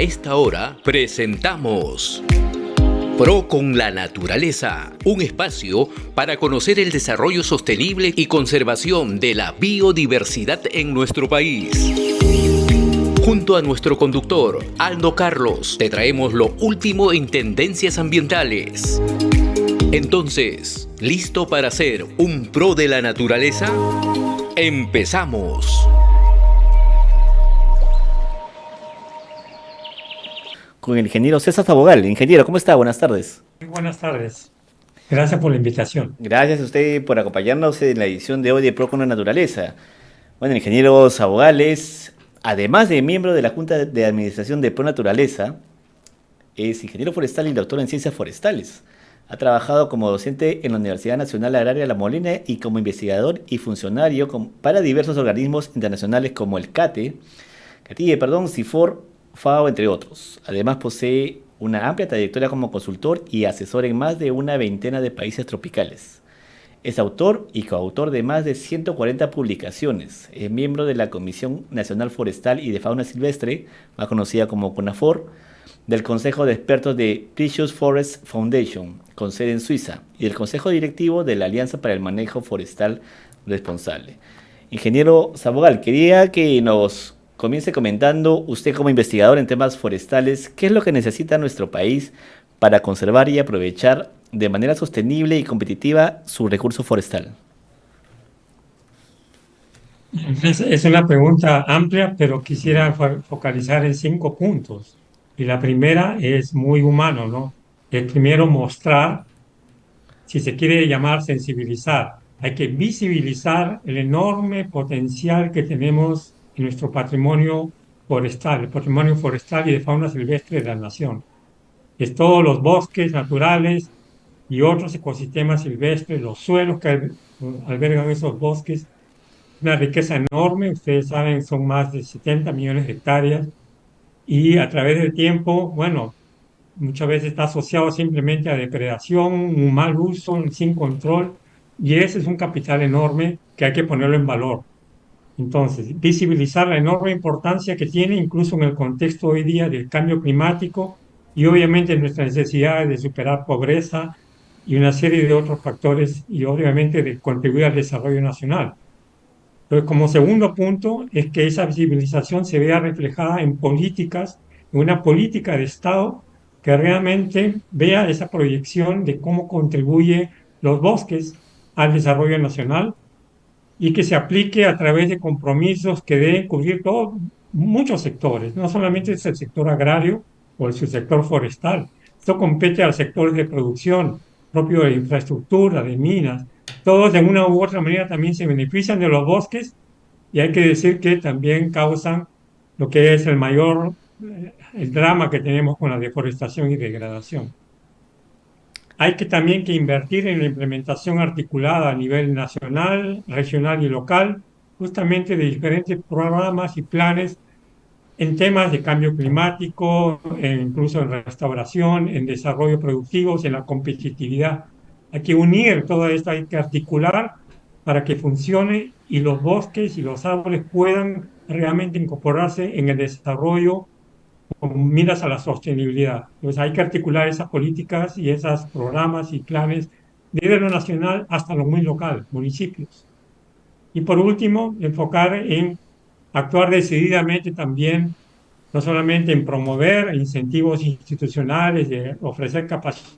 esta hora presentamos Pro con la Naturaleza, un espacio para conocer el desarrollo sostenible y conservación de la biodiversidad en nuestro país. Junto a nuestro conductor, Aldo Carlos, te traemos lo último en tendencias ambientales. Entonces, ¿listo para ser un pro de la naturaleza? ¡Empezamos! Con el ingeniero César Sabogal. Ingeniero, ¿cómo está? Buenas tardes. Muy buenas tardes. Gracias por la invitación. Gracias a usted por acompañarnos en la edición de hoy de Pro con la Naturaleza. Bueno, el ingeniero Sabogal es, además de miembro de la Junta de Administración de Pro Naturaleza, es ingeniero forestal y doctor en ciencias forestales. Ha trabajado como docente en la Universidad Nacional Agraria La Molina y como investigador y funcionario para diversos organismos internacionales como el CIFOR, FAO, entre otros. Además posee una amplia trayectoria como consultor y asesor en más de una veintena de países tropicales. Es autor y coautor de más de 140 publicaciones. Es miembro de la Comisión Nacional Forestal y de Fauna Silvestre, más conocida como CONAFOR, del Consejo de Expertos de Precious Forest Foundation, con sede en Suiza, y del Consejo Directivo de la Alianza para el Manejo Forestal Responsable. Ingeniero Sabogal, quería que nos comience comentando, usted como investigador en temas forestales, ¿qué es lo que necesita nuestro país para conservar y aprovechar de manera sostenible y competitiva su recurso forestal? Es una pregunta amplia, pero quisiera focalizar en 5 puntos. Y la primera es muy humano, ¿no? El primero, mostrar, si se quiere llamar sensibilizar. Hay que visibilizar el enorme potencial que tenemos en nuestro patrimonio forestal, el patrimonio forestal y de fauna silvestre de la nación. Es todos los bosques naturales y otros ecosistemas silvestres, los suelos que albergan esos bosques, una riqueza enorme. Ustedes saben, son más de 70 millones de hectáreas y a través del tiempo, bueno, muchas veces está asociado simplemente a depredación, un mal uso, sin control, y ese es un capital enorme que hay que ponerlo en valor. Entonces, visibilizar la enorme importancia que tiene, incluso en el contexto hoy día del cambio climático y obviamente nuestra necesidad de superar pobreza y una serie de otros factores y obviamente de contribuir al desarrollo nacional. Entonces, como segundo punto, es que esa visibilización se vea reflejada en políticas, en una política de Estado que realmente vea esa proyección de cómo contribuye los bosques al desarrollo nacional y que se aplique a través de compromisos que deben cubrir muchos sectores, no solamente es el sector agrario o el subsector forestal. Esto compete a los sectores de producción, propio de infraestructura, de minas. Todos de una u otra manera también se benefician de los bosques y hay que decir que también causan lo que es el drama que tenemos con la deforestación y degradación. Hay que también que invertir en la implementación articulada a nivel nacional, regional y local, justamente de diferentes programas y planes en temas de cambio climático, incluso en restauración, en desarrollo productivo, en la competitividad. Hay que unir todo esto, hay que articular para que funcione y los bosques y los árboles puedan realmente incorporarse en el desarrollo con miras a la sostenibilidad. Entonces hay que articular esas políticas y esos programas y planes desde lo nacional hasta lo muy local, municipios. Y por último, enfocar en actuar decididamente también, no solamente en promover incentivos institucionales, de ofrecer capacitación,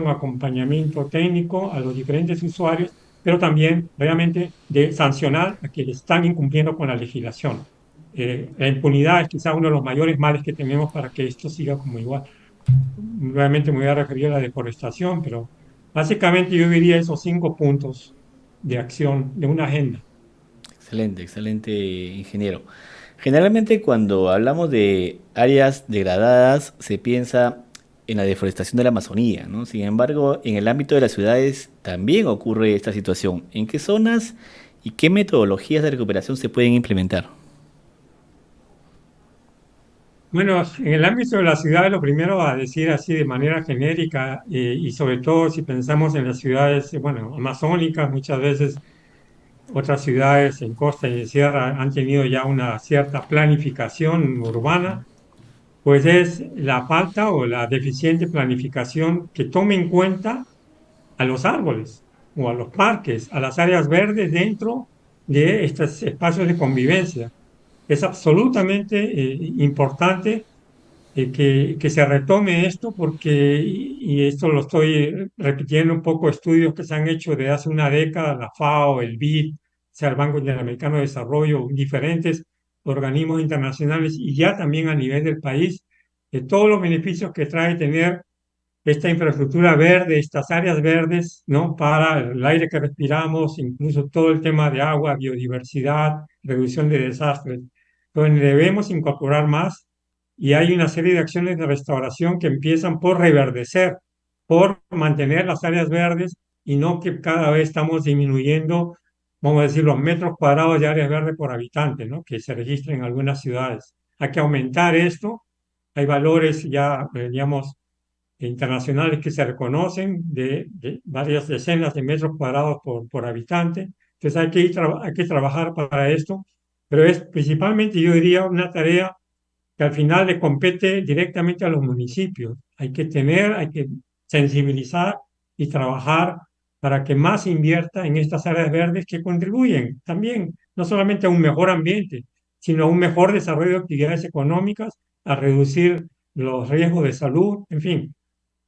acompañamiento técnico a los diferentes usuarios, pero también realmente de sancionar a quienes están incumpliendo con la legislación. La impunidad es quizá uno de los mayores males que tenemos para que esto siga como igual. Nuevamente me voy a referir a la deforestación, pero básicamente yo diría esos 5 puntos de acción de una agenda. Excelente, excelente, ingeniero. Generalmente cuando hablamos de áreas degradadas se piensa en la deforestación de la Amazonía, ¿no? Sin embargo, en el ámbito de las ciudades también ocurre esta situación. ¿En qué zonas y qué metodologías de recuperación se pueden implementar? Bueno, en el ámbito de la ciudad, lo primero a decir así de manera genérica y sobre todo si pensamos en las ciudades, bueno, amazónicas, muchas veces otras ciudades en costa y en sierra han tenido ya una cierta planificación urbana, pues es la falta o la deficiente planificación que tome en cuenta a los árboles o a los parques, a las áreas verdes dentro de estos espacios de convivencia. Es absolutamente importante que se retome esto porque, y esto lo estoy repitiendo un poco, estudios que se han hecho de hace una década, la FAO, el BID, o sea, el Banco Interamericano de Desarrollo, diferentes organismos internacionales y ya también a nivel del país, de todos los beneficios que trae tener esta infraestructura verde, estas áreas verdes, ¿no? Para el aire que respiramos, incluso todo el tema de agua, biodiversidad, reducción de desastres. Entonces debemos incorporar más y hay una serie de acciones de restauración que empiezan por reverdecer, por mantener las áreas verdes y no que cada vez estamos disminuyendo, vamos a decir, los metros cuadrados de áreas verdes por habitante, ¿no? Que se registran en algunas ciudades. Hay que aumentar esto. Hay valores ya, digamos, internacionales que se reconocen de varias decenas de metros cuadrados por habitante. Entonces hay que trabajar para esto, pero es principalmente, yo diría, una tarea que al final le compete directamente a los municipios. Hay que sensibilizar y trabajar para que más se invierta en estas áreas verdes que contribuyen también, no solamente a un mejor ambiente, sino a un mejor desarrollo de actividades económicas, a reducir los riesgos de salud, en fin.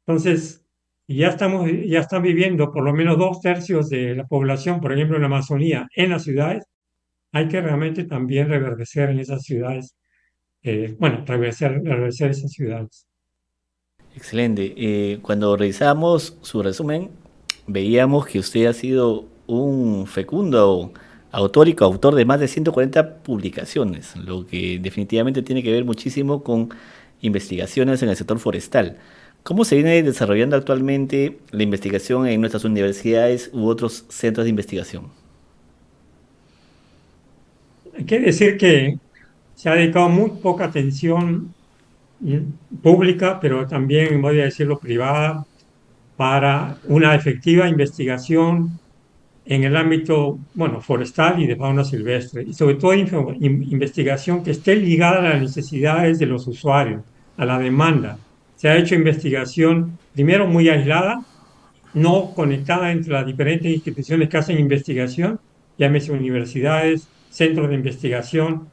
Entonces, ya están viviendo por lo menos dos tercios de la población, por ejemplo, en la Amazonía, en las ciudades. Hay que realmente también reverdecer en esas ciudades, bueno, reverdecer esas ciudades. Excelente. Cuando revisábamos su resumen, veíamos que usted ha sido un fecundo autor y coautor de más de 140 publicaciones, lo que definitivamente tiene que ver muchísimo con investigaciones en el sector forestal. ¿Cómo se viene desarrollando actualmente la investigación en nuestras universidades u otros centros de investigación? Hay que decir que se ha dedicado muy poca atención y- pública, pero también, voy a decirlo, privada, para una efectiva investigación en el ámbito, bueno, forestal y de fauna silvestre, y sobre todo investigación que esté ligada a las necesidades de los usuarios, a la demanda. Se ha hecho investigación, primero muy aislada, no conectada entre las diferentes instituciones que hacen investigación, llámese universidades, centros de investigación,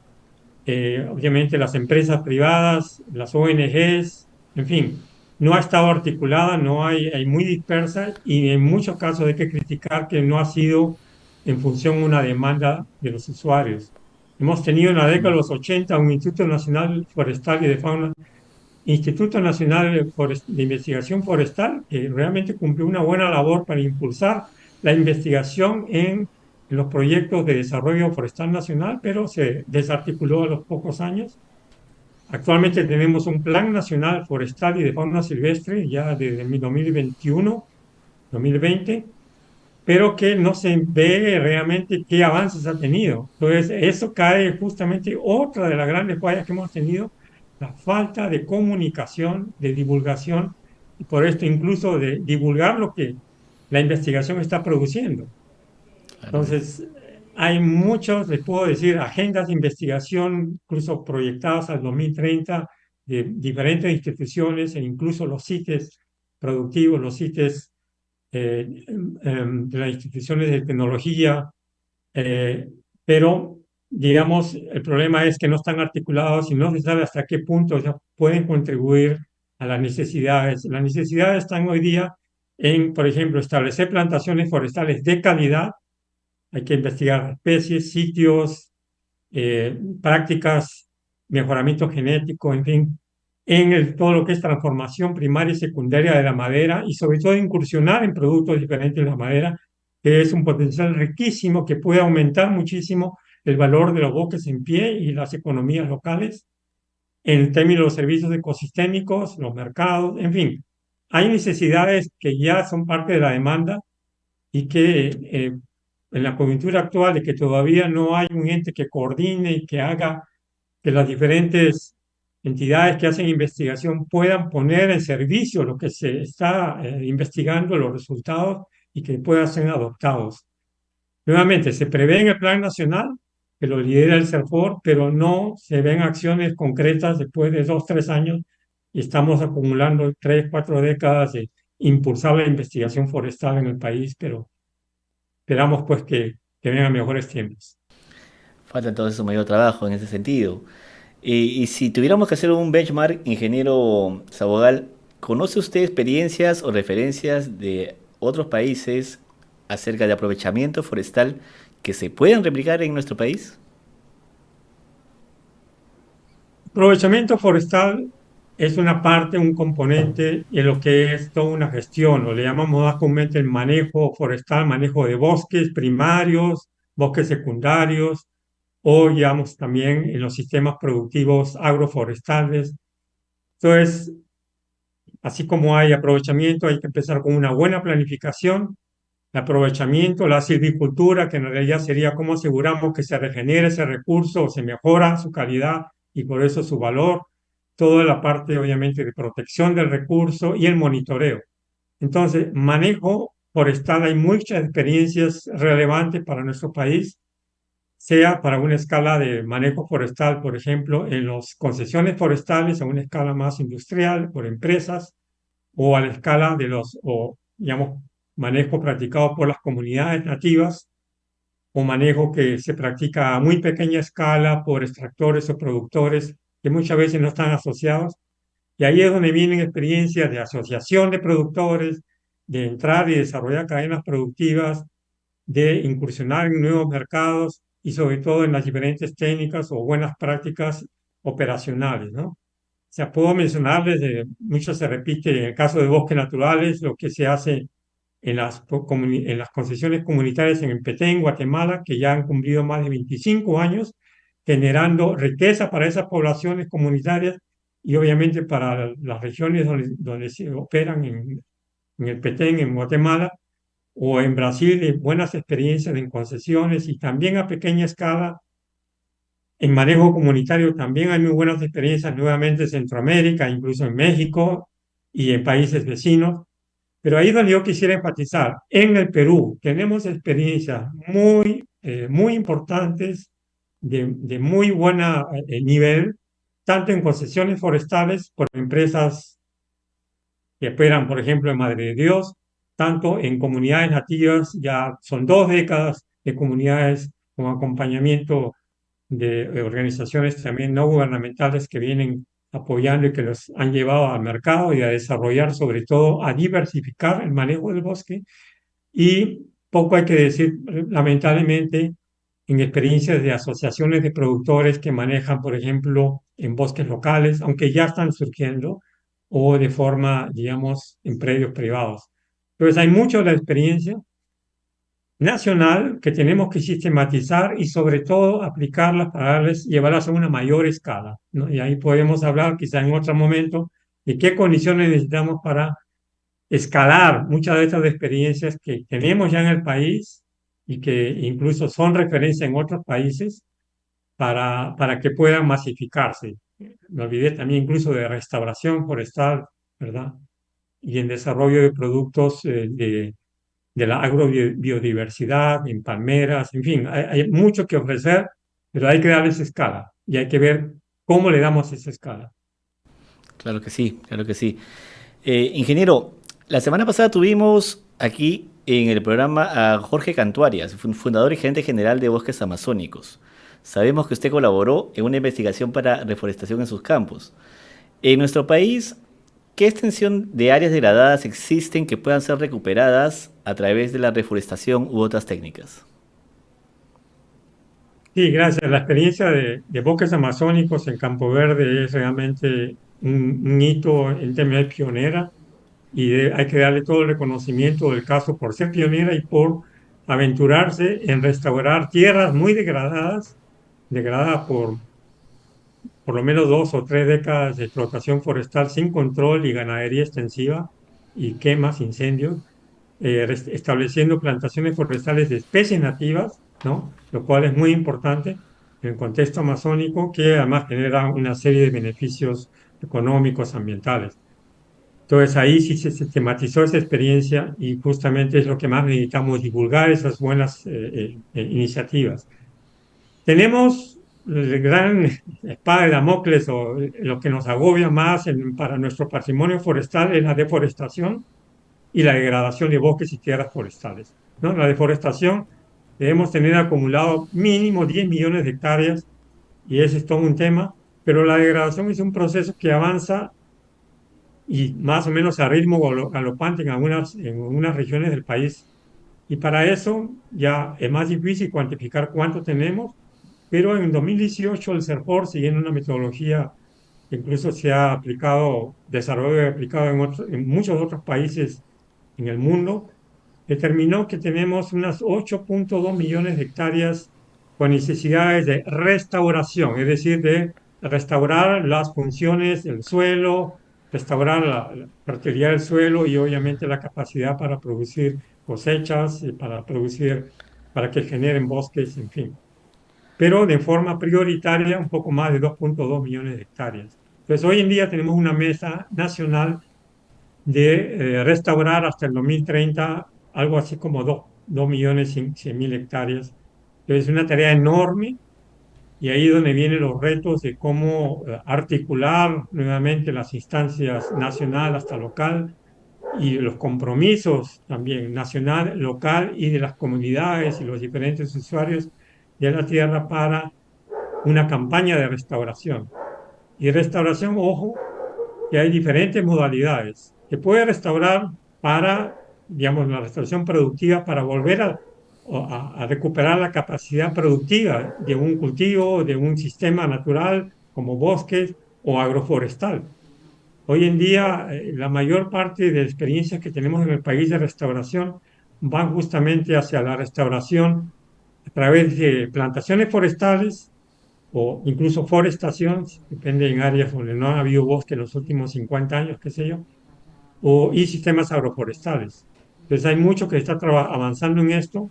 obviamente las empresas privadas, las ONGs, en fin, no ha estado articulada, hay muy dispersa y en muchos casos hay que criticar que no ha sido en función de una demanda de los usuarios. Hemos tenido en la década de los 80 un Instituto Nacional Forestal y de Fauna, Instituto Nacional de Investigación Forestal, que realmente cumplió una buena labor para impulsar la investigación en los proyectos de desarrollo forestal nacional, pero se desarticuló a los pocos años. Actualmente tenemos un Plan Nacional Forestal y de Fauna Silvestre ya desde 2021, 2020, pero que no se ve realmente qué avances ha tenido. Entonces, eso cae justamente otra de las grandes fallas que hemos tenido, la falta de comunicación, de divulgación, y por esto incluso de divulgar lo que la investigación está produciendo. Claro, Entonces, hay muchos, les puedo decir, agendas de investigación, incluso proyectadas al 2030, de diferentes instituciones e incluso los sitios productivos, los sitios de las instituciones de tecnología, eh, pero digamos, el problema es que no están articulados y no se sabe hasta qué punto ya pueden contribuir a las necesidades. Las necesidades están hoy día en, por ejemplo, establecer plantaciones forestales de calidad. Hay que investigar especies, sitios, prácticas, mejoramiento genético, en fin, todo lo que es transformación primaria y secundaria de la madera y sobre todo incursionar en productos diferentes de la madera, que es un potencial riquísimo que puede aumentar muchísimo el valor de los bosques en pie y las economías locales en términos de los servicios ecosistémicos, los mercados, en fin. Hay necesidades que ya son parte de la demanda y que en la coyuntura actual de que todavía no hay un ente que coordine y que haga que las diferentes entidades que hacen investigación puedan poner en servicio lo que se está investigando, los resultados y que puedan ser adoptados. Nuevamente, se prevé en el Plan Nacional que lo lidera el CERFOR, pero no se ven acciones concretas después de 2, 3 años y estamos acumulando 3, 4 décadas de impulsar la investigación forestal en el país, pero esperamos pues que vengan mejores tiempos. Falta entonces un mayor trabajo en ese sentido. Y si tuviéramos que hacer un benchmark, ingeniero Sabogal, ¿conoce usted experiencias o referencias de otros países acerca de aprovechamiento forestal que se puedan replicar en nuestro país? Aprovechamiento forestal es una parte, un componente en lo que es toda una gestión, o le llamamos más comúnmente el manejo forestal, manejo de bosques primarios, bosques secundarios, o digamos también en los sistemas productivos agroforestales. Entonces, así como hay aprovechamiento, hay que empezar con una buena planificación. El aprovechamiento, la silvicultura, que en realidad sería cómo aseguramos que se regenere ese recurso o se mejora su calidad y por eso su valor. Toda la parte, obviamente, de protección del recurso y el monitoreo. Entonces, manejo forestal, hay muchas experiencias relevantes para nuestro país, sea para una escala de manejo forestal, por ejemplo, en las concesiones forestales a una escala más industrial por empresas, o a la escala de los, o digamos, manejo practicado por las comunidades nativas, o manejo que se practica a muy pequeña escala por extractores o productores que muchas veces no están asociados. Y ahí es donde vienen experiencias de asociación de productores, de entrar y desarrollar cadenas productivas, de incursionar en nuevos mercados y sobre todo en las diferentes técnicas o buenas prácticas operacionales, ¿no? O sea, puedo mencionarles, mucho se repite en el caso de bosques naturales, lo que se hace en en las concesiones comunitarias en Petén, Guatemala, que ya han cumplido más de 25 años, generando riqueza para esas poblaciones comunitarias y obviamente para las regiones donde se operan en el Petén, en Guatemala, o en Brasil, buenas experiencias en concesiones y también a pequeña escala en manejo comunitario. También hay muy buenas experiencias nuevamente en Centroamérica, incluso en México y en países vecinos. Pero ahí es donde yo quisiera enfatizar, en el Perú tenemos experiencias muy importantes, de muy buen nivel, tanto en concesiones forestales por empresas que operan, por ejemplo, en Madre de Dios, tanto en comunidades nativas, ya son 2 décadas de comunidades con acompañamiento de organizaciones también no gubernamentales que vienen apoyando y que los han llevado al mercado y a desarrollar, sobre todo a diversificar el manejo del bosque. Y poco hay que decir, lamentablemente, en experiencias de asociaciones de productores que manejan, por ejemplo, en bosques locales, aunque ya están surgiendo, o de forma, digamos, en predios privados. Entonces, hay mucho de la experiencia nacional que tenemos que sistematizar y sobre todo aplicarlas para llevarlas a una mayor escala, ¿no? Y ahí podemos hablar quizá en otro momento de qué condiciones necesitamos para escalar muchas de estas experiencias que tenemos ya en el país y que incluso son referencia en otros países para que puedan masificarse. Me olvidé también incluso de restauración forestal, ¿verdad? Y en desarrollo de productos de la agrobiodiversidad, en palmeras, en fin, hay mucho que ofrecer, pero hay que darles escala y hay que ver cómo le damos esa escala. Claro que sí, claro que sí. Ingeniero, la semana pasada tuvimos aquí en el programa a Jorge Cantuarias, fundador y gerente general de Bosques Amazónicos. Sabemos que usted colaboró en una investigación para reforestación en sus campos. En nuestro país, ¿qué extensión de áreas degradadas existen que puedan ser recuperadas a través de la reforestación u otras técnicas? Sí, gracias. La experiencia de bosques amazónicos en Campo Verde es realmente un hito en términos de pionera y hay que darle todo el reconocimiento del caso por ser pionera y por aventurarse en restaurar tierras muy degradadas, degradadas por lo menos 2 o 3 décadas de explotación forestal sin control y ganadería extensiva y quemas, incendios, estableciendo plantaciones forestales de especies nativas, ¿no? Lo cual es muy importante en el contexto amazónico, que además genera una serie de beneficios económicos, ambientales. Entonces ahí sí se sistematizó esa experiencia y justamente es lo que más necesitamos divulgar, esas buenas iniciativas. Tenemos el gran espada de Damocles o lo que nos agobia más para nuestro patrimonio forestal es la deforestación y la degradación de bosques y tierras forestales, ¿no? La deforestación debemos tener acumulado mínimo 10 millones de hectáreas y ese es todo un tema, pero la degradación es un proceso que avanza y más o menos a ritmo galopante en algunas regiones del país. Y para eso ya es más difícil cuantificar cuánto tenemos, pero en 2018 el CERFOR, siguiendo una metodología que incluso se ha aplicado, desarrollado y aplicado en muchos otros países en el mundo, determinó que tenemos unas 8.2 millones de hectáreas con necesidades de restauración, es decir, de restaurar las funciones del suelo, restaurar la fertilidad del suelo y obviamente la capacidad para producir cosechas, y para que generen bosques, en fin. Pero de forma prioritaria, un poco más de 2.2 millones de hectáreas. Entonces, hoy en día tenemos una mesa nacional de restaurar hasta el 2030 algo así como 2.100.000 hectáreas. Entonces, es una tarea enorme y ahí es donde vienen los retos de cómo articular nuevamente las instancias nacional hasta local y los compromisos también nacional, local y de las comunidades y los diferentes usuarios de la tierra para una campaña de restauración. Y restauración, ojo, que hay diferentes modalidades. Se puede restaurar para, digamos, la restauración productiva para volver a recuperar la capacidad productiva de un cultivo, de un sistema natural como bosques o agroforestal. Hoy en día, la mayor parte de experiencias que tenemos en el país de restauración van justamente hacia la restauración a través de plantaciones forestales o incluso forestación, depende en áreas donde no ha habido bosque en los últimos 50 años, qué sé yo, y sistemas agroforestales. Entonces hay mucho que está avanzando en esto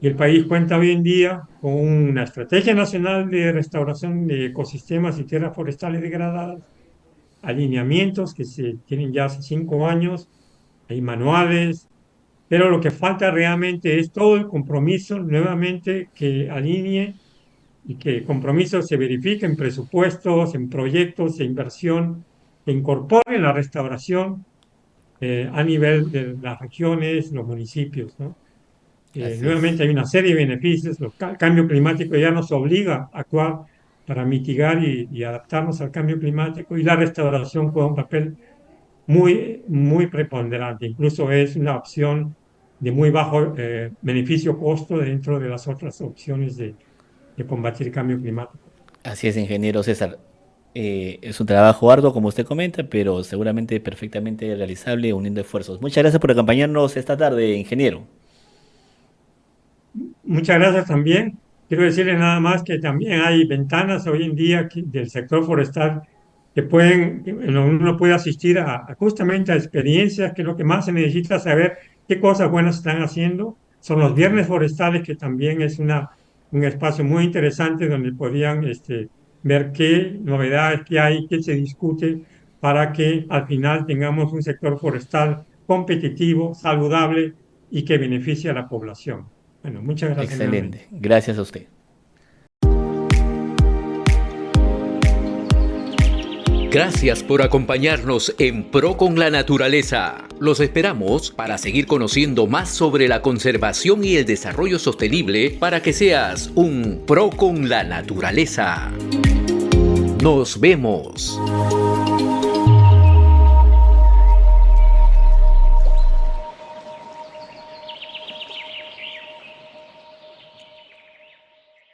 y el país cuenta hoy en día con una estrategia nacional de restauración de ecosistemas y tierras forestales degradadas, alineamientos que se tienen ya hace 5 años, hay manuales, pero lo que falta realmente es todo el compromiso nuevamente que alinee y que el compromiso se verifique en presupuestos, en proyectos de inversión que incorporen la restauración a nivel de las regiones, los municipios, ¿no? Así es. Nuevamente hay una serie de beneficios. El cambio climático ya nos obliga a actuar para mitigar y adaptarnos al cambio climático y la restauración juega un papel muy, muy preponderante. Incluso es una opción de muy bajo beneficio-costo dentro de las otras opciones de combatir el cambio climático. Así es, ingeniero César. Es un trabajo arduo, como usted comenta, pero seguramente perfectamente realizable uniendo esfuerzos. Muchas gracias por acompañarnos esta tarde, ingeniero. Muchas gracias también. Quiero decirle nada más que también hay ventanas hoy en día del sector forestal en donde uno puede asistir justamente a experiencias, que lo que más se necesita saber qué cosas buenas están haciendo. Son los viernes forestales, que también es un espacio muy interesante donde podían ver qué novedades que hay, qué se discute, para que al final tengamos un sector forestal competitivo, saludable y que beneficie a la población. Bueno, muchas gracias nuevamente. Excelente. Gracias a usted. Gracias por acompañarnos en Pro con la Naturaleza. Los esperamos para seguir conociendo más sobre la conservación y el desarrollo sostenible para que seas un Pro con la Naturaleza. Nos vemos.